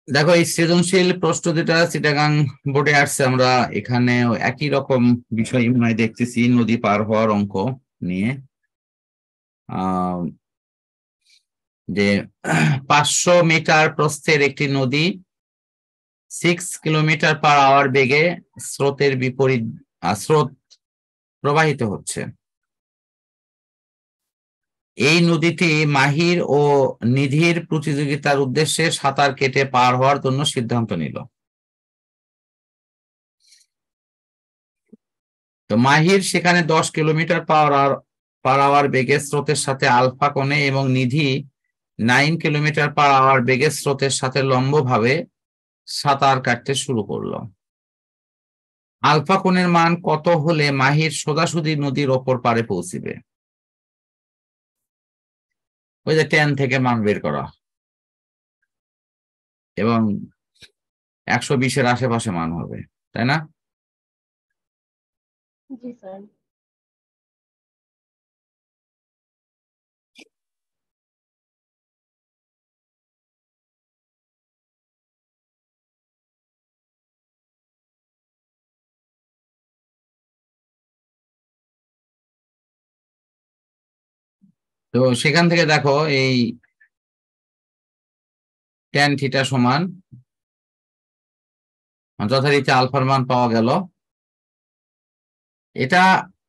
দেখো এই সৃজনশীল প্রশ্ন যেটা চিটাগাং বোর্ডে আসছে, আমরা এখানে একই রকম বিষয় মনে হয় দেখতেছি, নদী পার হওয়ার অঙ্ক নিয়ে। যে 500 মিটার প্রস্থের একটি নদী 6 কিলোমিটার পার আওয়ার বেগে স্রোতের বিপরীত স্রোত প্রবাহিত হচ্ছে। এই নদীটি মাহির ও নিধির প্রতিযোগিতার উদ্দেশ্যে সাঁতার কেটে পার হওয়ার জন্য সিদ্ধান্ত নিল। তো মাহির সেখানে 10 কিলোমিটার পার আওয়ার বেগে স্রোতের সাথে আলফা কোণে এবং নিধি 9 কিলোমিটার পার আওয়ার বেগে স্রোতের সাথে লম্বভাবে সাঁতার কাটতে শুরু করলো। আলফা কোণের মান কত হলে মাহির সোজাসুজি নদীর ওপর পারে পৌঁছিবে? ওই যে 10 থেকে মান বের করা এবং 120-এর আশেপাশে মান হবে, তাই না? জি স্যার। তো সেখান থেকে দেখো এই tan থিটা সমান যথারীতি আলফার মান পাওয়া গেল। এটা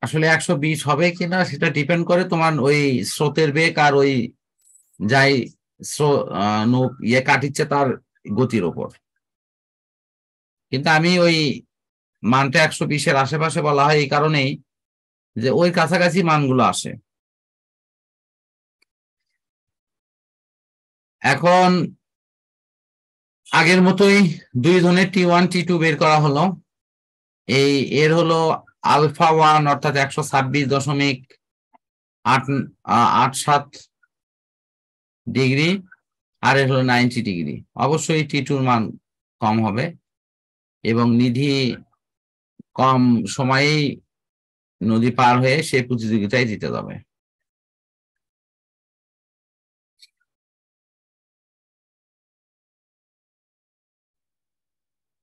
আসলে 120 হবে কিনা সেটা ডিপেন্ড করে তোমার ওই স্রোতের বেগ আর ওই যাই ইয়ে কাটিচ্ছে তার গতির ওপর। কিন্তু আমি ওই মানটা 120-এর আশেপাশে বলা হয় এই কারণেই যে ওই কাছাকাছি মানগুলো আসে। এখন আগের মতোই দুই ধরনের T1 T2 বের করা হলো। এর হলো আলফা 1 অর্থাৎ 126.87 ডিগ্রি, আর এর হলো 90 ডিগ্রি। অবশ্যই T2 মান কম হবে এবং নিধি কম সময়েই নদী পার হয়ে সেই প্রতিযোগিতায় জিতে যাবে।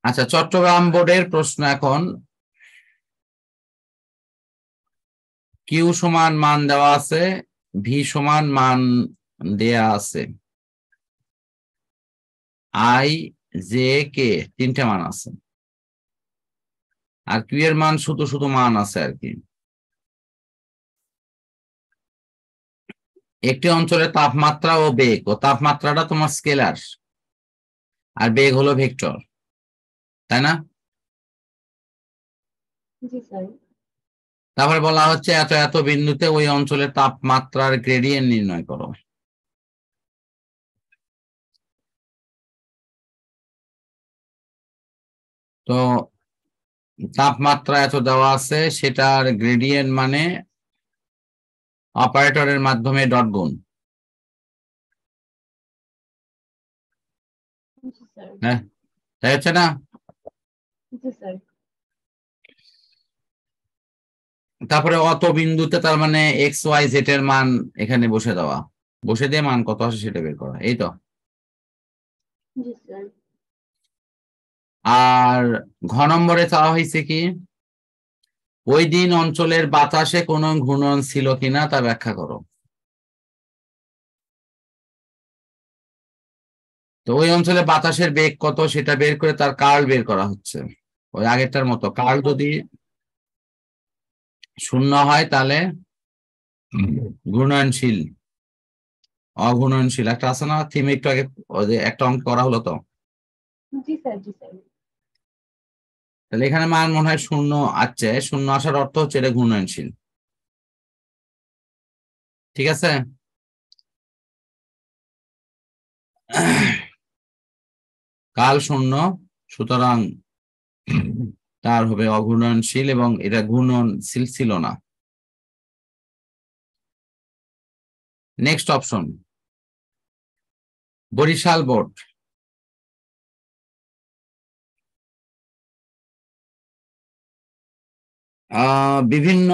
আচ্ছা, চট্টগ্রাম বোর্ডের প্রশ্ন এখন। কিউ সমান মান দেওয়া আছে, ভি সমান মান দেয়া আছে, আই জে কে তিনটে মান আছে, আর কিউ এর মান শুধু শুধু মান আছে আর কি। একটি অঞ্চলের তাপমাত্রা ও বেগ, ও তাপমাত্রাটা তোমার স্কেলার আর বেগ হলো ভেক্টর, তাই না? জি স্যার। তারপরে বলা হচ্ছে এত এত বিন্দুতে ওই অঞ্চলের তাপমাত্রার গ্রেডিয়েন্ট নির্ণয় করো। তো তাপমাত্রা এত দেওয়া আছে, সেটার গ্রেডিয়েন্ট মানে অপারেটরের মাধ্যমে ডট গুণ। জি স্যার। হ্যাঁ, তাই হচ্ছে না? জি স্যার। তারপরে অত বিন্দুতে তার মানে এক্স ওয়াই জেড এর মান এখানে বসে দেওয়া, বসে দিয়ে মান কত আসে সেটা বের করা, এই তো। জি স্যার। আর ঘ নম্বরে চাওয়া হয়েছে কি, ওই দিন অঞ্চলের বাতাসে কোনো ঘূর্ণন ছিল কিনা তা ব্যাখ্যা করো। তো ওই অঞ্চলে বাতাসের বেগ কত সেটা বের করে তার কার্ল বের করা হচ্ছে। ওই আগেরটার মতো, কার্ল যদি 0 হয় তাহলে ঘূর্ণনশীল, অঘূর্ণনশীল একটা আছে না থিমে, একটু আগে একটা অঙ্ক করা হলো তো। জি স্যার। জি স্যার। তাহলে এখানে মান মনে হয় 0 আসছে, 0 আসার অর্থ হচ্ছে এটা ঘূর্ণনশীল। ঠিক আছে, কাল 0, সুতরাং তার হবে অঘূর্ণনশীল এবং এটা ঘূর্ণনশীল ছিল না। Next option, Barishal board. বিভিন্ন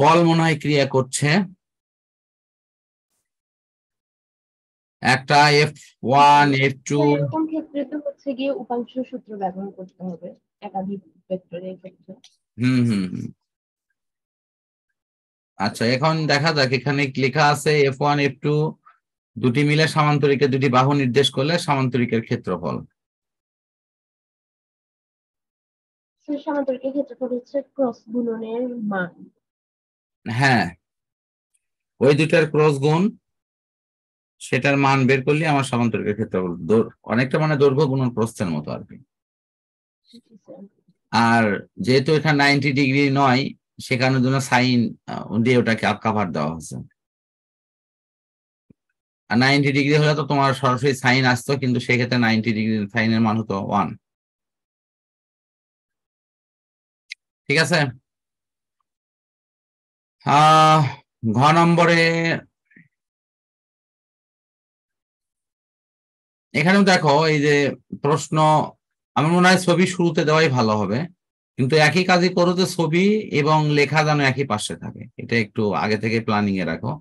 বল মনে হয় ক্রিয়া করছে। একটা F1 F2, এরকম ক্ষেত্রে তো হচ্ছে গিয়ে উপাংশ সূত্র ব্যবহার করতে হবে একাধিক ভেক্টরের ক্ষেত্রে। হুম হুম হুম। আচ্ছা, এখন দেখা যাক, এখানে লেখা আছে F1 F2 দুটি মিলে সামান্তরিকের দুটি বাহু নির্দেশ করলে সামান্তরিকের ক্ষেত্রফল। সামান্তরিকের ক্ষেত্রফল হচ্ছে ক্রস গুণনের মান। হ্যাঁ, ওই দুটার ক্রস গুণ, সেটার মান বের করলে আমার সামান্তরিকের ক্ষেত্রফল। অনেকটা মানে দৈর্ঘ্য গুণন প্রস্থের মতো আর কি। আর যেহেতু এখানে 90 ডিগ্রি নয়, সেখানের জন্য সাইন দিয়ে ওটাকে কাভার দেওয়া হচ্ছে। আর 90 ডিগ্রি হলে তো তোমার সরাসরি সাইন আসতো, কিন্তু সেক্ষেত্রে 90 ডিগ্রি সাইনের মান হতো 1। ঠিক আছে। ঘ নম্বরে এখানেও দেখো, এই যে প্রশ্ন, আমার মনে হয় ছবি শুরুতে দেওয়াই ভালো হবে, কিন্তু একই কাজই করো যে ছবি এবং লেখা যেন একই পাশে থাকে, এটা একটু আগে থেকে প্ল্যানিং এ রাখো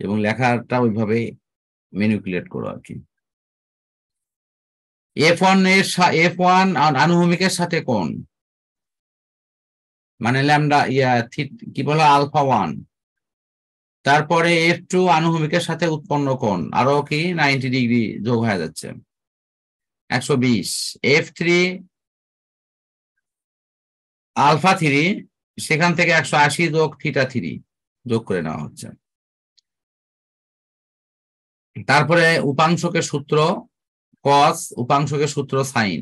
এবং লেখাটা ওইভাবে ম্যানিপুলেট করো আর কি। F1 আনুভূমিকের সাথে কোণ, মানে ল্যামডা কি বলে আলফা 1। তারপরে F2 আনুভূমিকের সাথে উৎপন্ন কোণ আরো কি 90 ডিগ্রি যোগ হয়ে যাচ্ছে, 120। F3 আলফা 3, সেখান থেকে 180 যোগ থিটা 3 যোগ করে নেওয়া হচ্ছে। তারপরে উপাংশকের সূত্র কস, উপাংশকের সূত্র সাইন,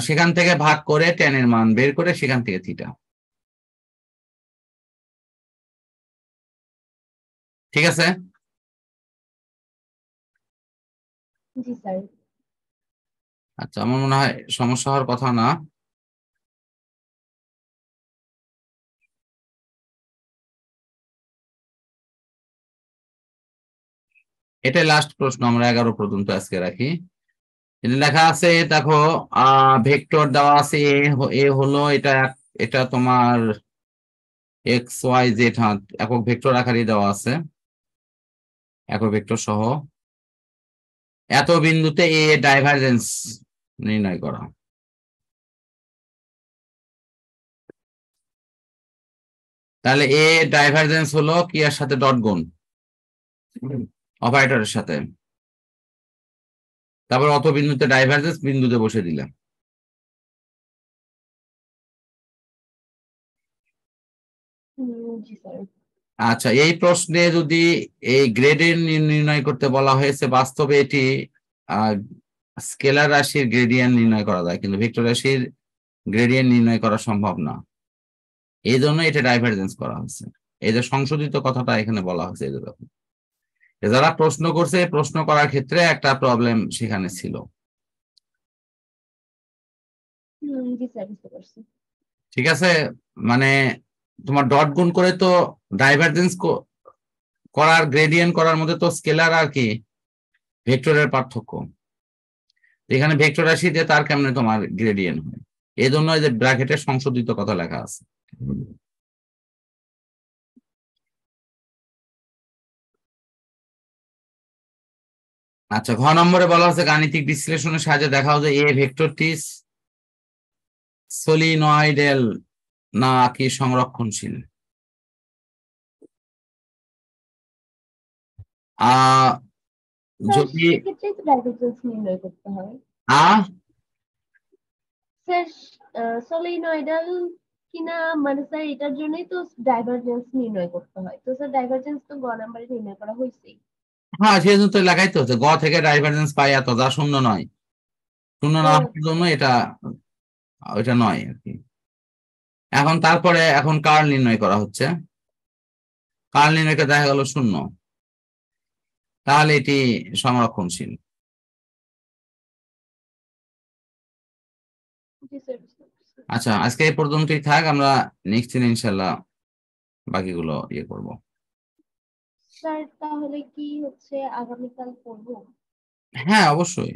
সেখান থেকে ভাগ করে ট্যানের মান বের করে সেখান থেকে থিটা। ঠিক আছে। জি স্যার। আচ্ছা, আমার মনে হয় সমস্যা হওয়ার কথা না। এটাই লাস্ট প্রশ্ন, আমরা 11 পর্যন্ত আজকে রাখি। এটা লেখা আছে, দেখো ভেক্টর দেওয়া আছে, এ হলো এটা, এটা তোমার এক্স ওয়াই জেড, একক ভেক্টর আকারে দেওয়া আছে, একক ভেক্টর সহ। এত বিন্দুতে এ ডাইভারজেন্স নির্ণয় করা। তাহলে এ ডাইভারজেন্স হলো কি এর সাথে ডট গুণ, অপারেটরের সাথে। তারপর অত বিন্দুতে ডাইভারজেন্স বিন্দুতে বসে দিলাম। জি স্যার। আচ্ছা, এই প্রশ্নে যদি এই গ্রেডিয়েন্ট নির্ণয় করতে বলা হয়েছে, বাস্তবে এটি স্কেলার রাশির গ্রেডিয়েন্ট নির্ণয় করা যায়, কিন্তু ভেক্টর রাশির গ্রেডিয়েন্ট নির্ণয় করা সম্ভব না, এই জন্য এটা ডাইভারজেন্স করা হয়েছে। এই যে সংশোধিত কথাটা এখানে বলা হয়েছে, যারা প্রশ্ন করছে, প্রশ্ন করার ক্ষেত্রে একটা প্রবলেম সেখানে ছিল। জি স্যার, বুঝতে পারছি। ঠিক আছে, মানে তোমার ডট গুণ করে তো ডাইভারজেন্স করার, গ্রেডিয়েন্ট করার মধ্যে তো স্কেলার আর কি ভেক্টরের পার্থক্য। এখানে ভেক্টর রাশি দিয়ে তার কেমনে তোমার গ্রেডিয়েন্ট হয়, এই জন্য যে ব্র্যাকেটের সংশোধিত কথা লেখা আছে। আচ্ছা, ঘ নম্বরে বলা হচ্ছে গাণিতিক বিশ্লেষণের সাহায্যে দেখাও যে এ ভেক্টরটি সলিনয়েডাল না কি সংরক্ষণশীল। যদি সেক্ষেত্রে তো ডাইভারজেন্স নির্ণয় করতে হয়। স্যার সলিনয়েডাল কিনা, মানে স্যার এটার জন্যই তো ডাইভারজেন্স নির্ণয় করতে হয়। তো স্যার ডাইভারজেন্স তো গ নাম্বারে নির্ণয় করা হয়েছে। হ্যাঁ, সেজন্য তো লাগাইতে হচ্ছে, গ থেকে ডাইভারজেন্স পাই এত, যা শূন্য নয়, শূন্য না হওয়ার জন্য এটা ওইটা নয় আর কি। এখন তারপরে এখন কার্ল নির্ণয় করা হচ্ছে, কার্ল নির্ণয়কে দেখা গেল শূন্য, তাহলে এটি সংরক্ষণশীল। আচ্ছা, আজকে এই পর্যন্তই থাক, আমরা নেক্সট দিন ইনশাল্লাহ বাকিগুলো ইয়ে করব। স্যার তাহলে কি হচ্ছে আগামীকাল পড়বো? হ্যাঁ, অবশ্যই।